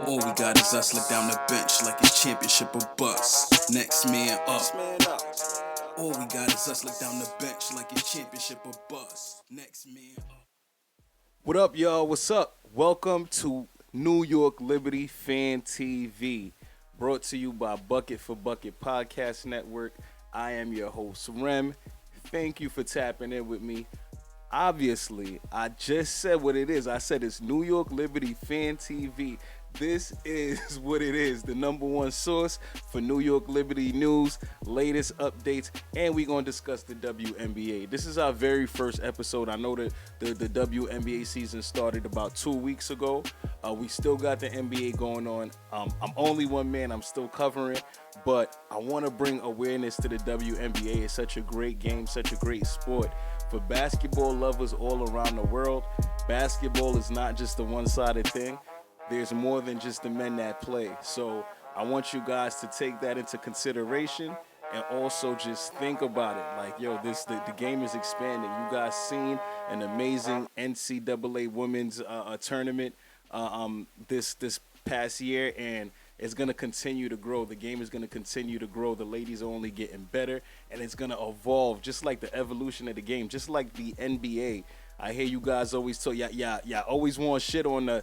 All we got is us, look down the bench like it's championship or bust. Next man up. All we got is us, look down the bench like it's championship or bust. Next man up. What up, y'all? What's up? Welcome to New York Liberty Fan TV, brought to you by Bucket for Bucket Podcast Network. I am your host, Rem. Thank you for tapping in with me. Obviously, I just said what it is. I said it's New York Liberty Fan TV. This is what it is, the number one source for New York Liberty news, latest updates, and we're going to discuss the WNBA. This is our very first episode. I know that the WNBA season started about 2 weeks ago. We still got the NBA going on. I'm only one man. I'm still covering, but I want to bring awareness to the WNBA. It's such a great game, such a great sport. For basketball lovers all around the world, basketball is not just a one-sided thing. There's more than just the men that play. So I want you guys to take that into consideration and also just think about it. Like, yo, the game is expanding. You guys seen an amazing NCAA women's tournament this past year, and it's going to continue to grow. The game is going to continue to grow. The ladies are only getting better, and it's going to evolve just like the evolution of the game, just like the NBA. I hear you guys always talk, y'all always want shit on the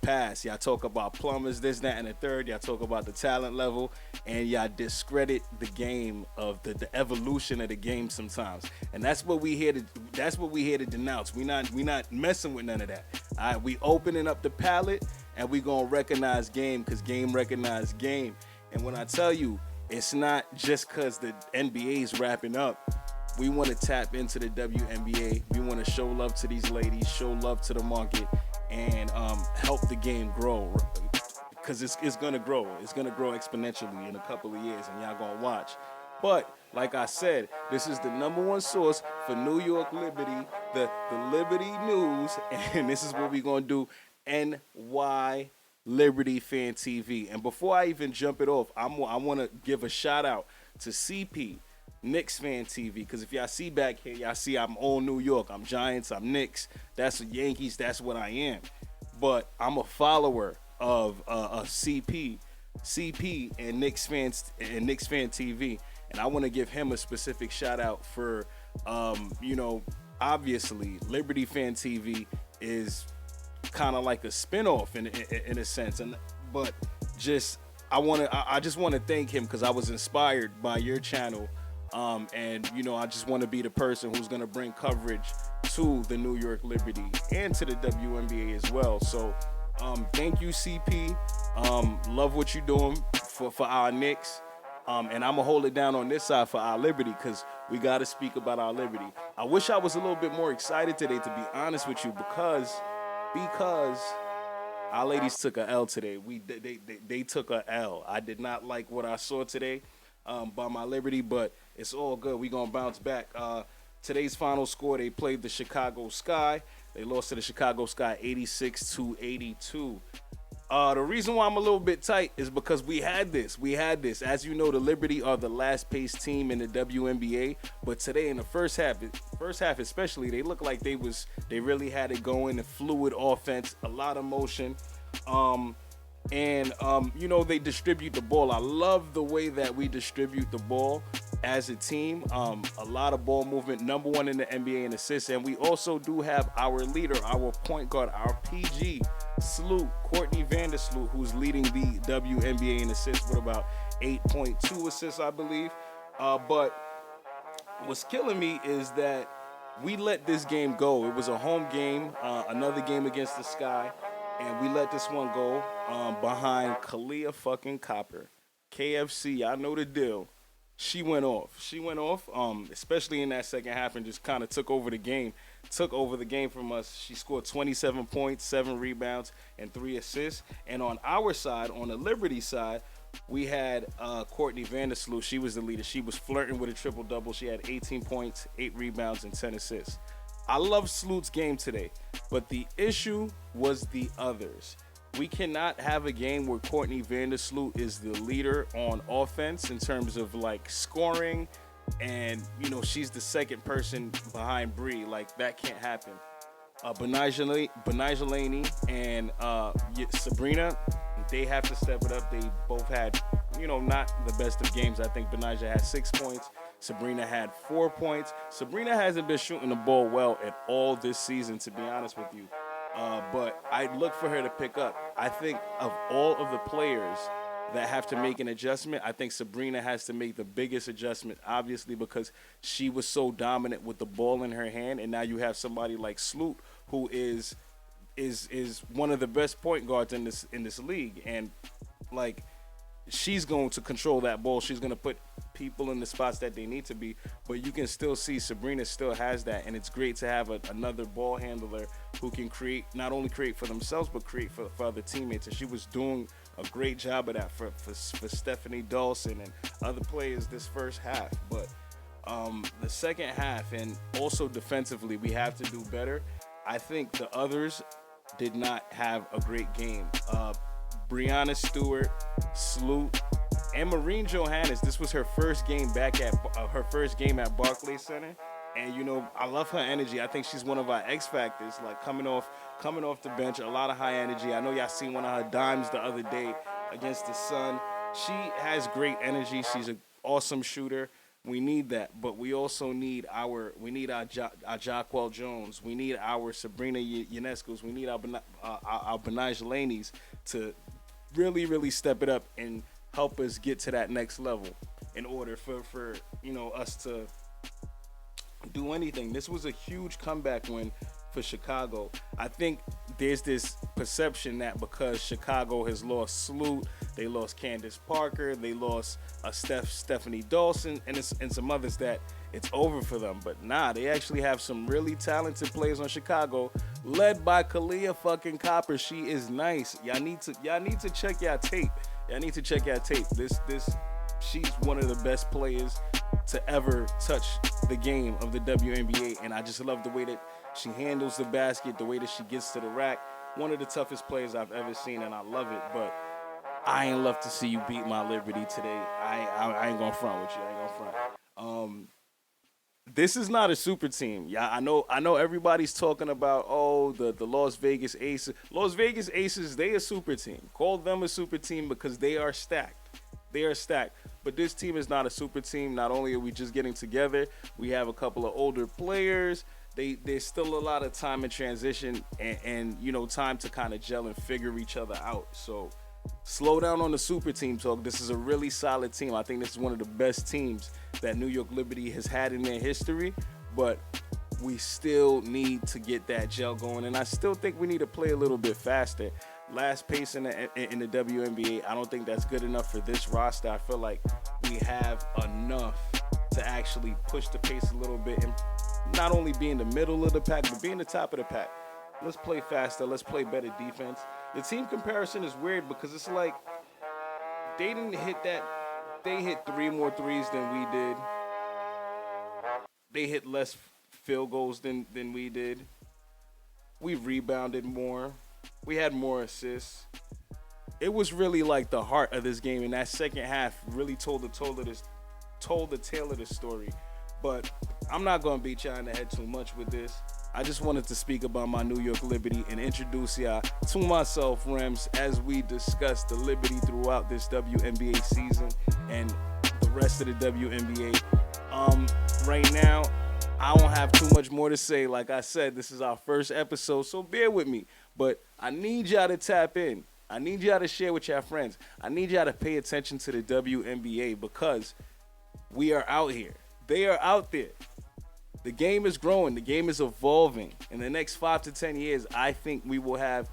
past. Y'all talk about plumbers, this, that, and the third. Y'all talk about the talent level, and y'all discredit the game of the evolution of the game sometimes. And that's what we here to denounce. We not messing with none of that. All right, we opening up the palette, and we gonna recognize game, because game recognize game. And when I tell you, it's not just because the NBA is wrapping up. We want to tap into the WNBA. We want to show love to these ladies, show love to the market, and help the game grow. Because it's going to grow. It's going to grow exponentially in a couple of years, and y'all going to watch. But, like I said, this is the number one source for New York Liberty, the Liberty News, and this is what we're going to do, NY Liberty Fan TV. And before I even jump it off, I want to give a shout out to CP, Knicks Fan TV, because if y'all see back here, y'all see I'm all New York. I'm Giants, I'm Knicks, that's Yankees, that's what I am. But I'm a follower of CP and Knicks Fan TV, and I want to give him a specific shout out for, obviously Liberty Fan TV is kind of like a spinoff in a sense, but I just want to thank him because I was inspired by your channel. I just want to be the person who's going to bring coverage to the New York Liberty and to the WNBA as well. So, thank you, CP. Love what you're doing for our Knicks. And I'm going to hold it down on this side for our Liberty because we got to speak about our Liberty. I wish I was a little bit more excited today, to be honest with you, because our ladies took a L today. They took a L. I did not like what I saw today. By my Liberty, but it's all good. We're going to bounce back. Today's final score, they played the Chicago Sky. They lost to the Chicago Sky 86-82. The reason why I'm a little bit tight is because we had this. As you know, the Liberty are the last place team in the WNBA, but today in the first half especially, they looked like they really had it going, a fluid offense, a lot of motion. They distribute the ball. I love the way that we distribute the ball as a team. A lot of ball movement, number one in the NBA in assists. And we also do have our leader, our point guard, our PG, Courtney Vandersloot, who's leading the WNBA in assists with about 8.2 assists, I believe. But what's killing me is that we let this game go. It was a home game, another game against the Sky. And we let this one go behind Kalia fucking Copper. KFC, I know the deal. She went off, especially in that second half, and just kind of took over the game from us. She scored 27 points, 7 rebounds, and 3 assists. And on our side, on the Liberty side, we had Courtney Vandersloot. She was the leader. She was flirting with a triple-double. She had 18 points, 8 rebounds, and 10 assists. I love Sloot's game today, but the issue was the others. We cannot have a game where Courtney Vandersloot is the leader on offense in terms of like scoring, and she's the second person behind Bree. Like, that can't happen. Benijah Laney and Sabrina, they have to step it up. They both had, not the best of games. I think Benaja had 6 points. Sabrina had 4 points. Sabrina hasn't been shooting the ball well at all this season, to be honest with you. But I look for her to pick up. I think of all of the players that have to make an adjustment, I think Sabrina has to make the biggest adjustment, obviously, because she was so dominant with the ball in her hand, and now you have somebody like Sloot, who is one of the best point guards in this league, and like she's going to control that ball. She's going to put people in the spots that they need to be, but you can still see Sabrina still has that, and it's great to have another ball handler who can not only create for themselves, but create for other teammates, and she was doing a great job of that for Stephanie Dawson and other players this first half. But the second half, and also defensively, we have to do better. I think the others did not have a great game. Brianna Stewart, Sloot, and Maureen Johannes. This was her first game back at Barclays Center, and I love her energy. I think she's one of our X factors. Like coming off the bench, a lot of high energy. I know y'all seen one of her dimes the other day against the Sun. She has great energy. She's an awesome shooter. We need that, but we also need our Jaquel Jones. We need our Sabrina Ionescu's. We need our Benaj Laney's to really, really step it up and help us get to that next level in order for us to do anything. This was a huge comeback win for Chicago. I think there's this perception that because Chicago has lost Sloot, they lost Candace Parker, they lost Stephanie Dawson, and some others, that it's over for them. But nah, they actually have some really talented players on Chicago, led by Kalia fucking Copper. She is nice. Y'all need to check y'all tape. She's one of the best players to ever touch the game of the WNBA, and I just love the way that she handles the basket, the way that she gets to the rack. One of the toughest players I've ever seen, and I love it. But I ain't love to see you beat my Liberty today. I ain't gonna front with you. This is not a super team. Yeah, I know everybody's talking about the Las Vegas Aces. Las Vegas Aces, they a super team. Call them a super team because they are stacked. But this team is not a super team. Not only are we just getting together, we have a couple of older players. There's still a lot of time in transition and time to kind of gel and figure each other out. So slow down on the super team talk. This is a really solid team. I think this is one of the best teams that New York Liberty has had in their history, but we still need to get that gel going, and I still think we need to play a little bit faster. Last pace in the WNBA, I don't think that's good enough for this roster. I feel like we have enough to actually push the pace a little bit and not only be in the middle of the pack, but be in the top of the pack. Let's play faster. Let's play better defense. The team comparison is weird because it's like they didn't hit that. They hit 3 more threes than we did. They hit less field goals than we did. We rebounded more. We had more assists. It was really like the heart of this game, and that second half really told the tale of the story. But I'm not going to beat y'all in the head too much with this. I just wanted to speak about my New York Liberty and introduce y'all to myself, Rems, as we discuss the Liberty throughout this WNBA season and the rest of the WNBA. Right now, I don't have too much more to say. Like I said, this is our first episode, so bear with me. But I need y'all to tap in. I need y'all to share with your friends. I need y'all to pay attention to the WNBA because we are out here. They are out there. The game is growing. The game is evolving. In the next 5 to 10 years, I think we will have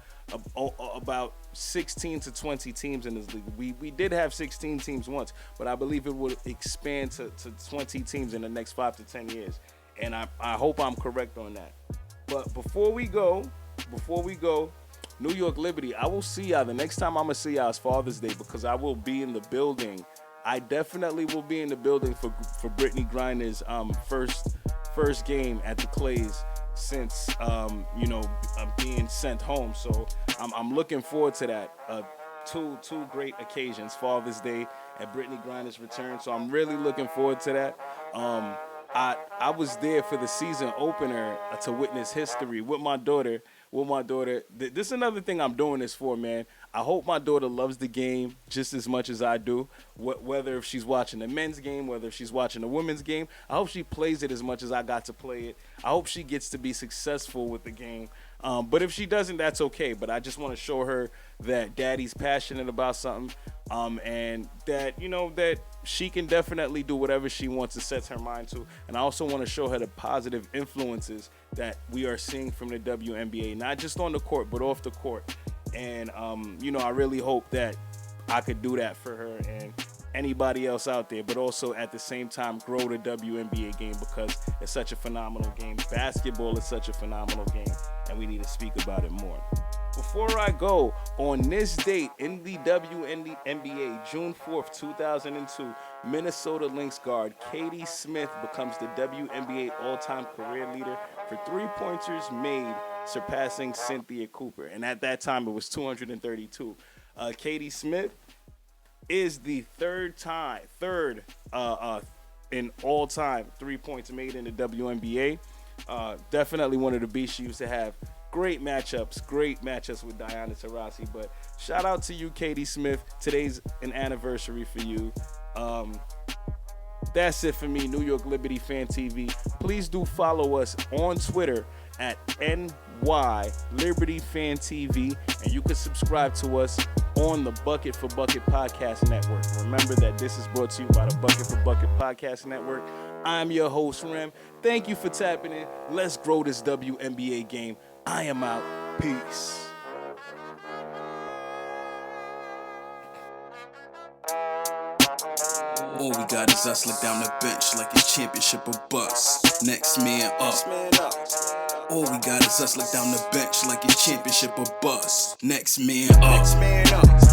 about 16 to 20 teams in this league. We did have 16 teams once, but I believe it will expand to 20 teams in the next 5 to 10 years. And I hope I'm correct on that. But before we go, New York Liberty, I will see y'all. The next time I'm going to see y'all is Father's Day because I will be in the building. I definitely will be in the building for Brittany Griner's first game at the Clays since being sent home. So I'm looking forward to that. Two great occasions, Father's Day and Brittany Griner's return. So I'm really looking forward to that. I was there for the season opener to witness history with my daughter. with my daughter. This is another thing I'm doing this for, man. I hope my daughter loves the game just as much as I do. Whether if she's watching the men's game, whether if she's watching the women's game, I hope she plays it as much as I got to play it. I hope she gets to be successful with the game. But if she doesn't, that's okay. But I just want to show her that daddy's passionate about something, and that, that she can definitely do whatever she wants to set her mind to. And I also want to show her the positive influences that we are seeing from the WNBA, not just on the court, but off the court. And, I really hope that I could do that for her and anybody else out there, but also at the same time grow the WNBA game, because it's such a phenomenal game. Basketball is such a phenomenal game, and we need to speak about it more. Before I go, on this date in the WNBA, June 4th, 2002, Minnesota Lynx guard Katie Smith becomes the WNBA all-time career leader for three-pointers made, surpassing Cynthia Cooper. And at that time, it was 232. Katie Smith is the third in all-time 3 points made in the WNBA. Definitely one of the beasts. She used to have great matchups with Diana Taurasi. But shout out to you, Katie Smith. Today's an anniversary for you. That's it for me, New York Liberty Fan TV. Please do follow us on Twitter at NYLibertyFanTV, and you can subscribe to us on the Bucket for Bucket Podcast Network. Remember that this is brought to you by the Bucket for Bucket Podcast Network. I'm your host, Rem. Thank you for tapping in. Let's grow this WNBA game. I am out. Peace. All we got is us look down the bench like it's championship or bust. Next man up. All we got is us look down the bench like it's championship or bust. Next man up.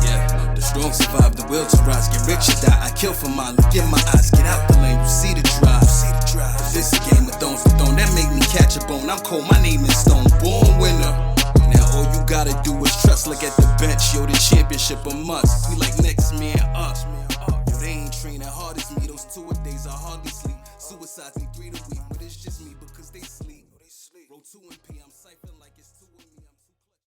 Yeah, the strong survive, the will to rise. Get rich or die. I kill for my look in my eyes. Get out the lane, you see the drive. If this a game of thrones for throne, that make me catch a bone. I'm cold, my name is Stone, born winner. Now all you gotta do is trust. Look at the bench, yo, the championship a must. We like